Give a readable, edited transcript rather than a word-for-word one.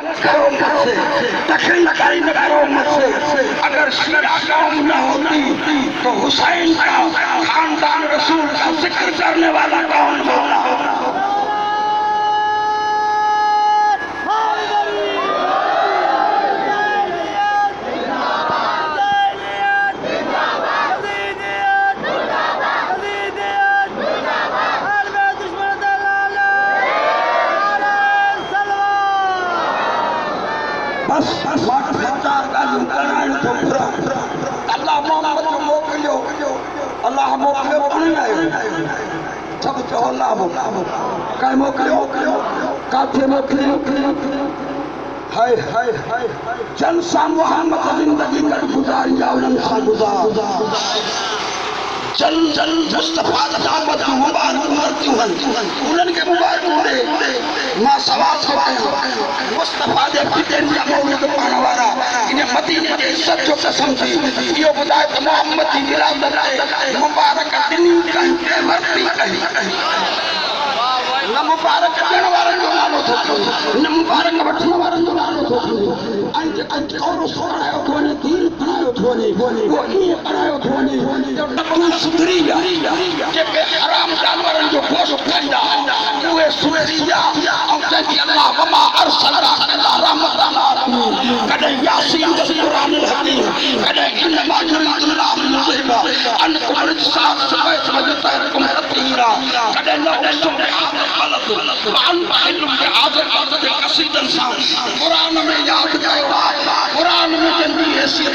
करो मुझसे, दखलंदाजी न करो मुझसे। अगर शिया कौम न होती तो हुसैन का खानदान रसूल का जिक्र करने वाला कौन होता? बस चार गालियों कराइण तो पूरा अल्लाह मोहम्मद जो मोकिलियो, अल्लाह मोकिलियो कोन आयो। सब चओ अल्लाह मोकिलियो, काहे मोकिलियो, काथे मोकिलियो? हाय हाय हाय जन सां मोहम्मद जिंदगी कर गुजारी जा, उन्हनि सां गुज़ार। जल जल मुस्तफा दावत मुबारक मरतियूं हन, उन्हनि खे मुबारक दे। मां सवाल थो कयां, मुस्तफा जे पितनि जा मौलूद पाण वारा इन मदीने जे इज़्ज़त जो कसम थी इहो ॿुधाए त मोहम्मद जी विरासत मुबारक ॾिनी कंहिं मरती कई। न मुबारक ॾियण वारनि जो नालो थो थिए, न मुबारक वठण वारनि जो नालो थो थिए। ऐं कौरो सुणायो थो वञे, दीन पढ़ायो थो वञे, उहो ईअं पढ़ायो थो वञे तूं सुधरी जा। जेके हराम जानवरनि जो गोश्त खाईंदा उहे सुधरी जा। ऐं चइबी अल्लाह वमा अरसलनाका इल्ला रहमतन लिल आलमीन। कॾहिं यासीन वल क़ुरानिल हकीम, कॾहिं इन्नमा युरीदुल्लाहु लियुज़हिबा अन्कुम रिज्सा अहल वयतहिरकुम तत्हीरा, कॾहिं लहुम बलद वअन्त हिल्लुम बिहाज़िल बलद कसीदन सां। क़ुरान में यादि कयो, क़ुरान में जंहिंजी हैसियत